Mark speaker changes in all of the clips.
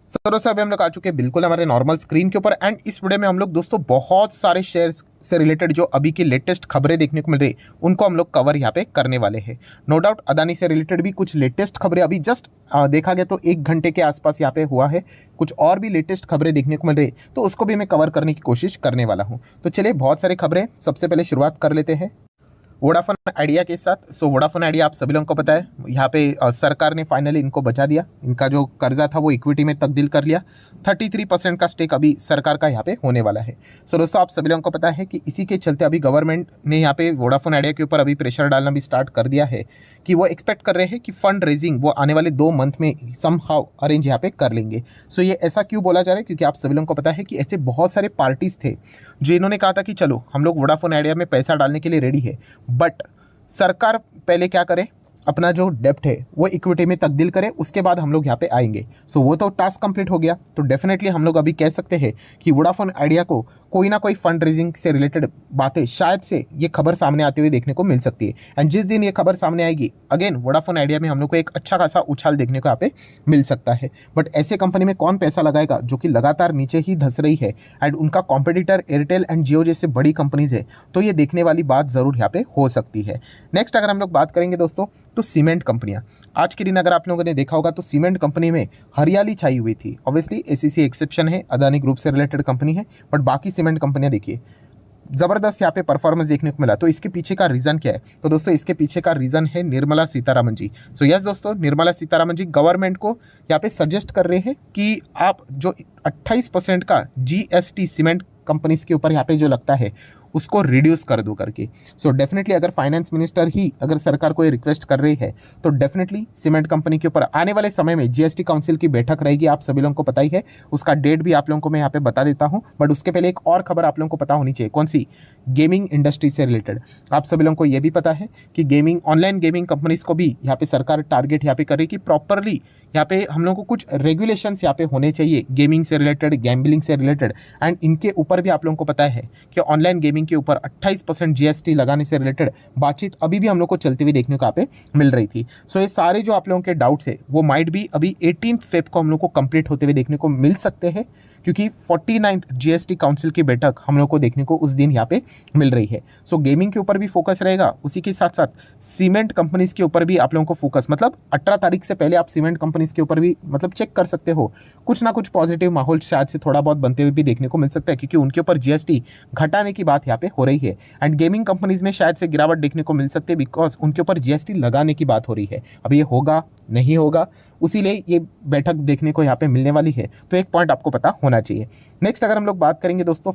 Speaker 1: दोस्तों अभी हम लोग आ चुके हैं बिल्कुल हमारे नॉर्मल स्क्रीन के ऊपर। एंड इस वीडियो में हम लोग दोस्तों बहुत सारे शेयर्स से रिलेटेड जो अभी की लेटेस्ट खबरें देखने को मिल रही है उनको हम लोग कवर यहाँ पे करने वाले हैं। नो डाउट अदानी से रिलेटेड भी कुछ लेटेस्ट खबरें अभी जस्ट देखा गया तो 1 घंटे के आसपास यहाँ पे हुआ है। कुछ और भी लेटेस्ट खबरें देखने को मिल रही है तो उसको भी मैं कवर करने की कोशिश करने वाला हूँ। तो चलिए बहुत सारी खबरें, सबसे पहले शुरुआत कर लेते हैं वोडाफोन आइडिया के साथ। सो वोडाफोन आइडिया आप सभी लोगों को पता है यहाँ पे सरकार ने फाइनली इनको बचा दिया। इनका जो कर्जा था वो इक्विटी में तब्दील कर लिया। 33% का स्टेक अभी सरकार का यहाँ पे होने वाला है। सो दोस्तों आप सभी लोगों को पता है कि इसी के चलते अभी गवर्नमेंट ने यहाँ पे वोडाफोन आइडिया के ऊपर अभी प्रेशर डालना भी स्टार्ट कर दिया है कि वो एक्सपेक्ट कर रहे हैं कि फंड रेजिंग वो आने वाले 2 मंथ में समहाउ अरेंज यहाँ पे कर लेंगे। सो ये ऐसा क्यों बोला जा रहा है, क्योंकि आप सभी लोगों को पता है कि ऐसे बहुत सारे पार्टीज थे जो इन्होंने कहा था कि चलो हम लोग वोडाफोन आइडिया में पैसा डालने के लिए रेडी है, बट सरकार पहले क्या करे, अपना जो डेप्ट है वो इक्विटी में तब्दील करे, उसके बाद हम लोग यहाँ पे आएंगे। सो वो तो टास्क कंप्लीट हो गया। तो डेफिनेटली हम लोग अभी कह सकते हैं कि वोडाफोन आइडिया को कोई ना कोई फंड रेजिंग से रिलेटेड बातें शायद से ये खबर सामने आते हुए देखने को मिल सकती है। एंड जिस दिन ये खबर सामने आएगी अगेन वोडाफोन आइडिया में हम लोग को एक अच्छा खासा उछाल देखने को यहाँ पे मिल सकता है। बट ऐसे कंपनी में कौन पैसा लगाएगा जो कि लगातार नीचे ही धंस रही है एंड उनका कॉम्पिटिटर एयरटेल एंड जियो जैसे बड़ी कंपनीज है, तो ये देखने वाली बात ज़रूर यहाँ पे हो सकती है। नेक्स्ट अगर हम लोग बात करेंगे दोस्तों तो सीमेंट कंपनियां, आज के दिन अगर आप लोगों ने देखा होगा तो सीमेंट कंपनी में हरियाली छाई हुई थी। ऑब्वियसली एसीसी एक्सेप्शन है, अदानी ग्रुप से रिलेटेड कंपनी है, बट बाकी सीमेंट कंपनियां देखिए ज़बरदस्त यहाँ पे परफॉर्मेंस देखने को मिला। तो इसके पीछे का रीज़न क्या है, तो दोस्तों इसके पीछे का रीज़न है निर्मला सीतारामन जी। सो यस दोस्तों, निर्मला सीतारामन जी गवर्नमेंट को यहाँ पे सजेस्ट कर रहे हैं कि आप जो 28% का जीएसटी सीमेंट कंपनीज के ऊपर यहाँ पे जो लगता है उसको रिड्यूस कर दो करके। सो डेफिनेटली अगर फाइनेंस मिनिस्टर ही अगर सरकार को ये रिक्वेस्ट कर रही है तो डेफिनेटली सीमेंट कंपनी के ऊपर आने वाले समय में जीएसटी काउंसिल की बैठक रहेगी। आप सभी लोगों को पता ही है, उसका डेट भी आप लोगों को मैं यहाँ पे बता देता हूँ। बट उसके पहले एक और खबर आप लोगों को पता होनी चाहिए, कौन सी, गेमिंग इंडस्ट्री से रिलेटेड। आप सभी लोगों को ये भी पता है कि गेमिंग ऑनलाइन गेमिंग कंपनीज को भी यहाँ पे सरकार टारगेट यहाँ पे कर रही है कि प्रॉपरली यहाँ पे हम लोगों को कुछ रेगुलेशंस यहाँ पे होने चाहिए गेमिंग से रिलेटेड, गैम्बलिंग से रिलेटेड। एंड इनके ऊपर भी आप लोगों को पता है कि ऑनलाइन गेमिंग के ऊपर 28% जीएसटी लगाने से रिलेटेड बातचीत अभी भी हम लोग को चलती हुई देखने को यहाँ पे मिल रही थी। सो ये सारे जो आप लोगों के डाउट्स है वो माइट भी अभी 18 फेब को हम लोग को कंप्लीट होते हुए देखने को मिल सकते हैं, क्योंकि 49th जीएसटी काउंसिल की बैठक हम लोग को देखने को उस दिन यहाँ पे मिल रही है। सो गेमिंग के ऊपर भी फोकस रहेगा, उसी के साथ साथ सीमेंट कंपनीज के ऊपर भी आप लोगों को फोकस, मतलब 18 तारीख से पहले आप सीमेंट कंपनीज के ऊपर भी मतलब चेक कर सकते हो। कुछ ना कुछ पॉजिटिव माहौल शायद से थोड़ा बहुत बनते हुए भी देखने को मिल सकता है, क्योंकि उनके ऊपर जीएसटी घटाने की बात यहाँ पे हो रही है। एंड गेमिंग कंपनीज में शायद से गिरावट देखने को मिल सकती है, बिकॉज उनके ऊपर जीएसटी लगाने की बात हो रही है। अब ये होगा नहीं होगा, उसीलिए ये बैठक देखने को यहाँ पे मिलने वाली है। तो एक पॉइंट आपको पता होना चाहिए। नेक्स्ट अगर हम लोग बात करेंगे दोस्तों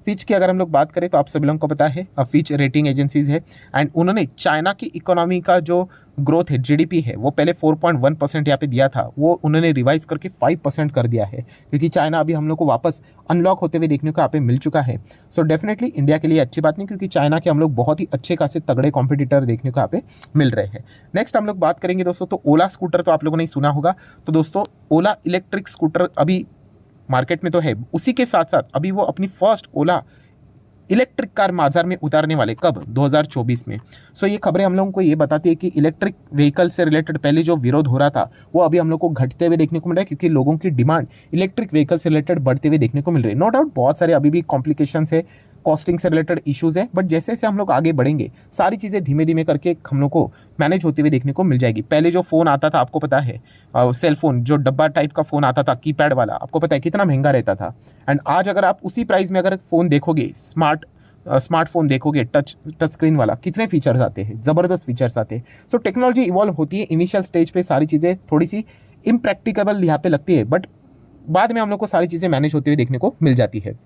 Speaker 1: फिच की अगर हम लोग बात करें तो आप सभी लोगों को पता है फिच रेटिंग एजेंसीज है। एंड उन्होंने चाइना की इकोनॉमी का जो ग्रोथ है, जीडीपी है, वो पहले 4.1% यहाँ पे दिया था, वो उन्होंने रिवाइज करके 5% कर दिया है, क्योंकि चाइना अभी हम लोग को वापस अनलॉक होते हुए देखने को यहाँ पे मिल चुका है। सो डेफिनेटली इंडिया के लिए अच्छी बात नहीं, क्योंकि चाइना के हम लोग बहुत ही अच्छे खासे तगड़े कॉम्पिटिटर देखने को यहाँ पे मिल रहे हैं। नेक्स्ट हम लोग बात करेंगे दोस्तों तो ओला स्कूटर, तो आप लोगों ने सुना होगा। तो दोस्तों ओला इलेक्ट्रिक स्कूटर अभी मार्केट में तो है, उसी के साथ साथ अभी वो अपनी फर्स्ट ओला इलेक्ट्रिक कार बाजार में उतारने वाले, कब, 2024 में। सो ये खबरें हम लोगों को ये बताती है कि इलेक्ट्रिक व्हीकल से रिलेटेड पहले जो विरोध हो रहा था वो अभी हम लोग को घटते हुए देखने को मिल रहा है, क्योंकि लोगों की डिमांड इलेक्ट्रिक व्हीकल से रिलेटेड बढ़ते हुए देखने को मिल रही है। नो डाउट बहुत सारे अभी भी कॉम्प्लिकेशंस है, कॉस्टिंग से रिलेटेड इश्यूज़ है, बट जैसे जैसे हम लोग आगे बढ़ेंगे सारी चीज़ें धीमे धीमे करके हम लोग को मैनेज होते हुए देखने को मिल जाएगी। पहले जो फ़ोन आता था आपको पता है, सेल फोन जो डब्बा टाइप का फ़ोन आता था कीपैड वाला, आपको पता है कितना महंगा रहता था। एंड आज अगर आप उसी प्राइस में अगर फ़ोन देखोगे, स्मार्टफोन देखोगे टच स्क्रीन वाला, कितने फीचर्स आते हैं, ज़बरदस्त फीचर्स आते हैं। सो टेक्नोलॉजी इवॉल्व होती है, इनिशियल स्टेज पे सारी चीज़ें थोड़ी सी इम्प्रैक्टिकेबल यहाँ पे लगती है, बट बाद में हम लोग को सारी चीज़ें मैनेज होते हुए देखने को मिल जाती है।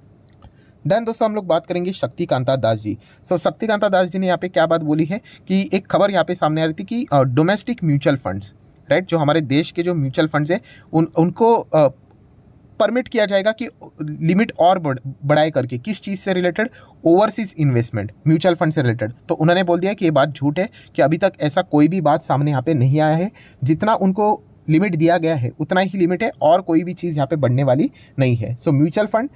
Speaker 1: देन दोस्तों हम लोग बात करेंगे शक्तिकांता दास जी। सो शक्तिकांता दास जी ने यहाँ पे क्या बात बोली है कि एक खबर यहाँ पे सामने आ रही थी कि डोमेस्टिक म्यूचुअल फंड्स, राइट, जो हमारे देश के जो म्यूचुअल फंड्स है उनको परमिट किया जाएगा कि लिमिट और बढ़ाए करके, किस चीज़ से related, overseas investment mutual fund से रिलेटेड। तो उन्होंने बोल दिया कि ये बात झूठ है, कि अभी तक ऐसा कोई भी बात सामने यहाँ पे नहीं आया है। जितना उनको लिमिट दिया गया है उतना ही लिमिट है, और कोई भी चीज़ यहाँ पे बढ़ने वाली नहीं है। सो म्यूचुअल फंड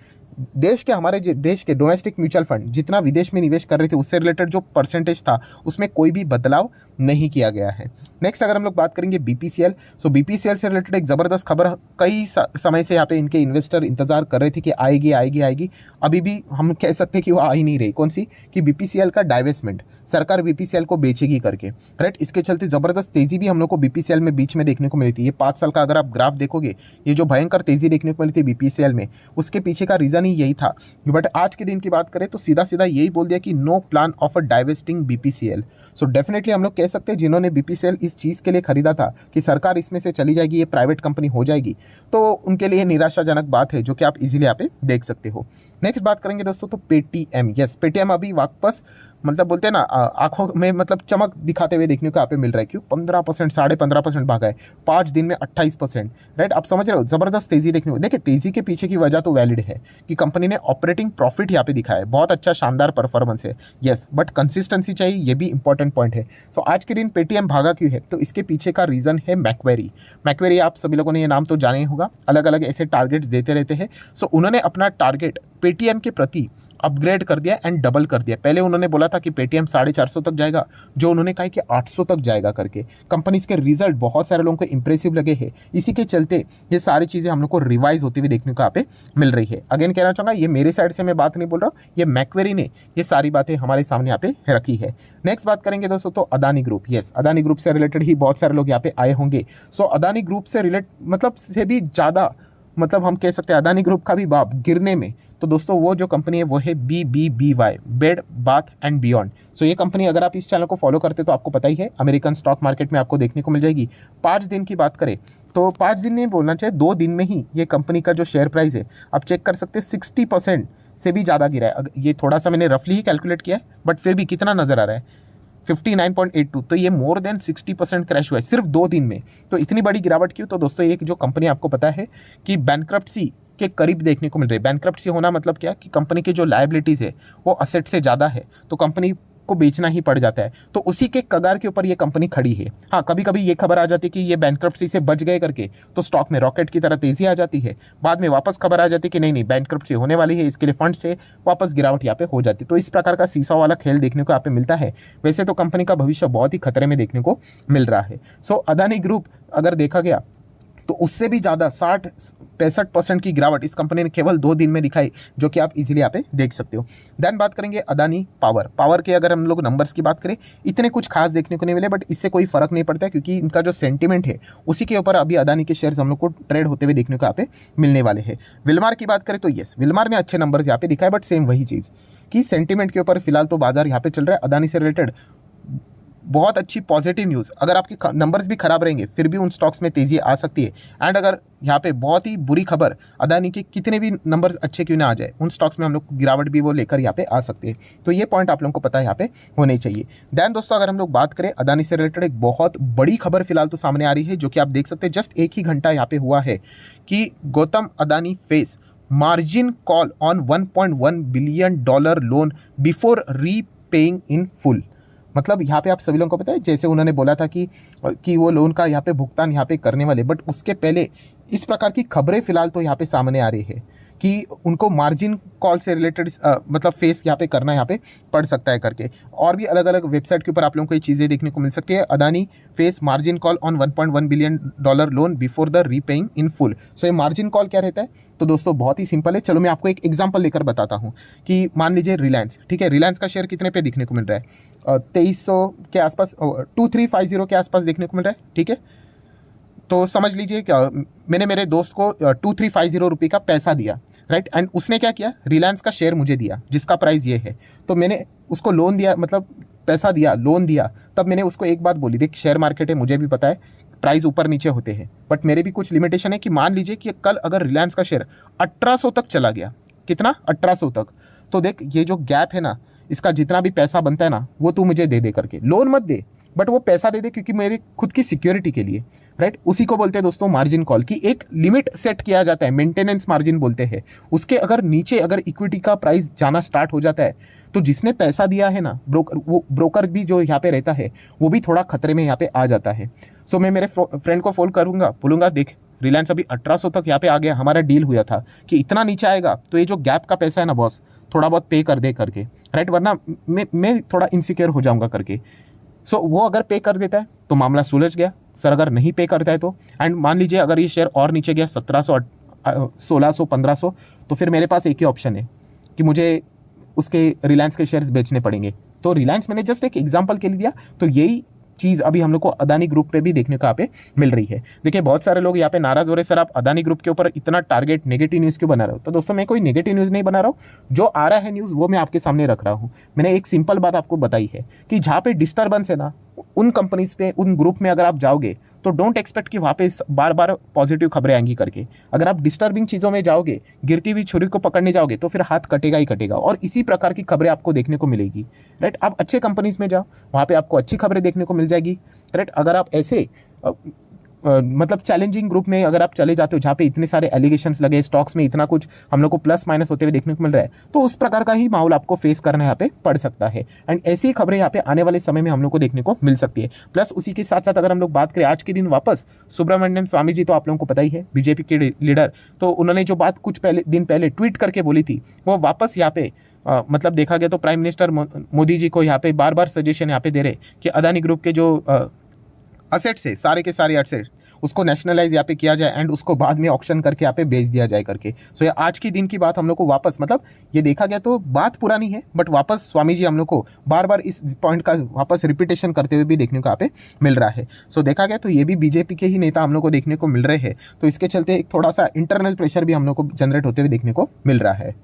Speaker 1: देश के हमारे देश के डोमेस्टिक म्यूचुअल फंड जितना विदेश में निवेश कर रहे थे उससे रिलेटेड जो परसेंटेज था उसमें कोई भी बदलाव नहीं किया गया है। नेक्स्ट अगर हम लोग बात करेंगे बीपीसीएल, सो बीपीसीएल से रिलेटेड एक ज़बरदस्त खबर कई समय से यहाँ पे इनके इन्वेस्टर इंतजार कर रहे थे कि आएगी आएगी आएगी, अभी भी हम कह सकते हैं कि वो आ ही नहीं रही। कौन सी? कि बीपीसीएल का डाइवेस्टमेंट, सरकार बीपीसीएल को बेचेगी करके, राइट। इसके चलते ज़बरदस्त तेज़ी भी हम लोग को बीपीसीएल में बीच में देखने को मिली थी। ये 5 साल का अगर आप ग्राफ देखोगे, ये जो भयंकर तेज़ी देखने को मिली थी बीपीसीएल में, उसके पीछे का रीज़न ही यही था। बट आज के दिन की बात करें तो सीधा सीधा यही बोल दिया कि no plan of a divesting BPCL. So definitely हम लोग कह सकते हैं जिन्होंने बीपीसीएल इस चीज़ के लिए खरीदा था कि सरकार इसमें से चली जाएगी, ये प्राइवेट कंपनी हो जाएगी, तो उनके लिए निराशाजनक बात है जो कि आप इजीली यहाँ पे देख सकते हो। नेक्स्ट बात करेंगे दोस्तों तो पेटीएम। यस, पेटीएम अभी वापस मतलब बोलते हैं ना आंखों में मतलब चमक दिखाते हुए देखने को यहाँ पे मिल रहा है। क्यों? 15%, 15.5% भागा है 5 दिन में 28%, राइट। आप समझ रहे हो, जबरदस्त तेजी देखने को। देखिए तेजी के पीछे की वजह तो वैलिड है कि कंपनी ने ऑपरेटिंग प्रॉफिट यहाँ पे दिखाया है, बहुत अच्छा शानदार परफॉर्मेंस है। यस, बट कंसिस्टेंसी चाहिए, ये भी इंपॉर्टेंट पॉइंट है। सो आज के दिन पेटीएम भागा क्यों है? तो इसके पीछे का रीज़न है मैक्वेरी। मैक्वेरी आप सभी लोगों ने ये नाम तो जाना ही होगा, अलग अलग ऐसे टारगेट्स देते रहते हैं। सो उन्होंने अपना टारगेट पेटीएम के प्रति अपग्रेड कर दिया एंड डबल कर दिया। पहले उन्होंने बोला था कि पेटीएम 450 तक जाएगा, जो उन्होंने कहा कि 800 तक जाएगा करके। कंपनीज के रिजल्ट बहुत सारे लोगों को इंप्रेसिव लगे हैं, इसी के चलते ये सारी चीज़ें हम लोग को रिवाइज होती हुई देखने को यहाँ पे मिल रही है। अगेन कहना चाहूँगा, ये मेरे साइड से मैं बात नहीं बोल रहा हूँ, ये मैक्वेरी ने ये सारी बातें हमारे सामने यहाँ पे रखी है। नेक्स्ट बात करेंगे दोस्तों तो Adani group. Yes, Adani group से रिलेटेड ही बहुत सारे लोग यहाँ पे आए होंगे। सो अदानी ग्रुप से मतलब से भी ज़्यादा मतलब हम कह सकते हैं अदानी ग्रुप का भी बाप गिरने में, तो दोस्तों वो जो कंपनी है वो है BBBY, bed bath and beyond. So ये कंपनी अगर आप इस चैनल को फॉलो करते तो आपको पता ही है, अमेरिकन स्टॉक मार्केट में आपको देखने को मिल जाएगी। 5 दिन की बात करें तो 5 दिन नहीं बोलना चाहिए, 2 दिन में ही ये कंपनी का जो शेयर प्राइस है आप चेक कर सकते हैं 60% से भी ज़्यादा गिरा है। ये थोड़ा सा मैंने रफली ही कैलकुलेट किया है, बट फिर भी कितना नज़र आ रहा है 59.82, तो ये मोर देन 60% क्रैश हुआ है सिर्फ 2 दिन में। तो इतनी बड़ी गिरावट क्यों? तो दोस्तों एक जो कंपनी आपको पता है कि बैंकरप्सी के करीब देखने को मिल रही है। बैंकरप्सी होना मतलब क्या कि कंपनी की जो लायबिलिटीज़ है वो असेट से ज़्यादा है, तो कंपनी को बेचना ही पड़ जाता है। तो उसी के कगार के ऊपर ये कंपनी खड़ी है। हाँ, कभी कभी ये खबर आ जाती है कि ये बैंकरप्सी से बच गए करके, तो स्टॉक में रॉकेट की तरह तेजी आ जाती है। बाद में वापस खबर आ जाती है कि नहीं नहीं बैंकरप्सी होने वाली है, इसके लिए फंड से वापस गिरावट यहाँ पे हो जाती है। तो इस प्रकार का सीसा वाला खेल देखने को यहाँ पे मिलता है। वैसे तो कंपनी का भविष्य बहुत ही खतरे में देखने को मिल रहा है। सो अदानी ग्रुप अगर देखा गया तो उससे भी ज़्यादा 60-65% की गिरावट इस कंपनी ने केवल 2 दिन में दिखाई, जो कि आप इजीली यहाँ पे देख सकते हो। देन बात करेंगे अदानी पावर के अगर हम लोग नंबर्स की बात करें, इतने कुछ खास देखने को नहीं मिले, बट इससे कोई फर्क नहीं पड़ता है क्योंकि इनका जो सेंटीमेंट है उसी के ऊपर अभी अदानी के शेयर्स हम लोग को ट्रेड होते हुए देखने को यहाँ पे मिलने वाले हैं। विलमार की बात करें तो यस, विलमार ने अच्छे नंबर्स यहाँ पे दिखाए, बट सेम वही चीज़ कि सेंटीमेंट के ऊपर फिलहाल तो बाजार यहाँ पे चल रहा है। अदानी से रिलेटेड बहुत अच्छी पॉजिटिव न्यूज़, अगर आपके नंबर्स भी खराब रहेंगे फिर भी उन स्टॉक्स में तेज़ी आ सकती है। एंड अगर यहाँ पे बहुत ही बुरी खबर, अदानी के कितने भी नंबर्स अच्छे क्यों ना आ जाए, उन स्टॉक्स में हम लोग गिरावट भी वो लेकर यहाँ पे आ सकते हैं। तो ये पॉइंट आप लोगों को पता है यहाँ पे होने चाहिए। दैन दोस्तों अगर हम लोग बात करें अदानी से रिलेटेड एक बहुत बड़ी खबर फिलहाल तो सामने आ रही है, जो कि आप देख सकते हैं जस्ट 1 ही घंटा यहाँ पे हुआ है कि Gautam Adani face margin call on $1.1 billion loan before repaying in full. मतलब यहाँ पे आप सभी लोगों को पता है, जैसे उन्होंने बोला था कि वो लोन का यहाँ पे भुगतान यहाँ पे करने वाले, बट उसके पहले इस प्रकार की खबरें फिलहाल तो यहाँ पे सामने आ रही है कि उनको मार्जिन कॉल से रिलेटेड मतलब फेस यहाँ पे करना यहाँ पे पड़ सकता है करके। और भी अलग अलग वेबसाइट के ऊपर आप लोगों को ये चीज़ें देखने को मिल सकती है। Adani face margin call on $1.1 billion loan before the repaying in full. So ये मार्जिन कॉल क्या रहता है? तो दोस्तों बहुत ही सिंपल है, चलो मैं आपको एक एग्जांपल लेकर बताता हूँ कि मान लीजिए रिलायंस, ठीक है, रिलायंस का शेयर कितने पे देखने को मिल रहा है? 2300 के आसपास, 2350 के आसपास देखने को मिल रहा है, ठीक है। तो समझ लीजिए क्या, मैंने मेरे दोस्त को 2350 रुपये का पैसा दिया, राइट, एंड उसने क्या किया, रिलायंस का शेयर मुझे दिया जिसका प्राइस ये है। तो मैंने उसको लोन दिया, मतलब पैसा दिया, लोन दिया, तब मैंने उसको एक बात बोली, देख शेयर मार्केट है, मुझे भी पता है प्राइस ऊपर नीचे होते हैं, बट मेरे भी कुछ लिमिटेशन है कि मान लीजिए कि कल अगर रिलायंस का शेयर 1800 तक चला गया, कितना, 1800 तक, तो देख ये जो गैप है ना, इसका जितना भी पैसा बनता है ना वो तू मुझे दे करके, लोन मत दे बट वो पैसा दे क्योंकि मेरी खुद की सिक्योरिटी के लिए, राइट। उसी को बोलते हैं दोस्तों मार्जिन कॉल की एक लिमिट सेट किया जाता है, मेंटेनेंस मार्जिन बोलते हैं। उसके अगर नीचे अगर इक्विटी का प्राइस जाना स्टार्ट हो जाता है तो जिसने पैसा दिया है ना, ब्रोकर भी जो यहाँ पे रहता है वो भी थोड़ा खतरे में यहाँ पे आ जाता है। सो मैं मेरे फ्रेंड को फोन करूँगा, बोलूँगा देख रिलायंस अभी 1800 तक यहाँ पे आ गया, हमारा डील हुआ था कि इतना नीचे आएगा तो ये जो गैप का पैसा है ना बॉस, थोड़ा बहुत पे कर दे करके, राइट, वरना मैं थोड़ा इनसिक्योर हो जाऊंगा करके। सो वो अगर पे कर देता है तो मामला सुलझ गया। सर अगर नहीं पे करता है तो, एंड मान लीजिए अगर ये शेयर और नीचे गया 1700, 1600, 1500, तो फिर मेरे पास एक ही ऑप्शन है कि मुझे उसके रिलायंस के शेयर्स बेचने पड़ेंगे। तो रिलायंस मैंने जस्ट एक एग्जांपल के लिए दिया, तो यही चीज़ अभी हम लोग को अदानी ग्रुप पे भी देखने को यहाँ पे मिल रही है। देखिए बहुत सारे लोग यहाँ पे नाराज हो रहे, सर आप अदानी ग्रुप के ऊपर इतना टारगेट नेगेटिव न्यूज़ क्यों बना रहे हो? तो दोस्तों मैं कोई नेगेटिव न्यूज़ नहीं बना रहा हूँ, जो आ रहा है न्यूज़ वो मैं आपके सामने रख रहा हूँ। मैंने एक सिंपल बात आपको बताई है कि जहाँ पे डिस्टर्बेंस है ना, उन कंपनीज पे, उन ग्रुप में अगर आप जाओगे तो डोंट एक्सपेक्ट कि वहाँ पे बार बार पॉजिटिव खबरें आएंगी करके। अगर आप डिस्टर्बिंग चीज़ों में जाओगे, गिरती हुई छुरी को पकड़ने जाओगे, तो फिर हाथ कटेगा ही कटेगा, और इसी प्रकार की खबरें आपको देखने को मिलेगी, राइट। आप अच्छे कंपनीज में जाओ, वहाँ पे आपको अच्छी खबरें देखने को मिल जाएगी, राइट। अगर आप ऐसे मतलब चैलेंजिंग ग्रुप में अगर आप चले जाते हो जहाँ पे इतने सारे एलिगेशंस लगे, स्टॉक्स में इतना कुछ हम लोग को प्लस माइनस होते हुए देखने को मिल रहा है, तो उस प्रकार का ही माहौल आपको फेस करना यहाँ पे पड़ सकता है। एंड ऐसी ही खबरें यहाँ पे आने वाले समय में हम लोग को देखने को मिल सकती है। प्लस उसी के साथ साथ अगर हम लोग बात करें आज के दिन वापस, सुब्रमण्यम स्वामी जी तो आप लोगों को पता ही है, बीजेपी के लीडर, तो उन्होंने जो बात कुछ दिन पहले ट्वीट करके बोली थी, वो वापस यहाँ पे मतलब देखा गया तो प्राइम मिनिस्टर मोदी जी को यहाँ पे बार बार सजेशन यहाँ पे दे रहे कि अदानी ग्रुप के जो असेट्स है, सारे के सारे असेट्स, उसको नेशनलाइज यहाँ पे किया जाए एंड उसको बाद में ऑक्शन करके यहाँ पे बेच दिया जाए करके। सो ये आज के दिन की बात हम लोग को वापस, मतलब ये देखा गया तो बात पुरानी है, बट वापस स्वामी जी हम लोग को बार बार इस पॉइंट का वापस रिपीटेशन करते हुए भी देखने को यहाँ पे मिल रहा है। सो देखा गया तो ये भी बीजेपी के ही नेता हम लोग को देखने को मिल रहे हैं, तो इसके चलते एक थोड़ा सा इंटरनल प्रेशर भी हम लोग को जनरेट होते हुए देखने को मिल रहा है।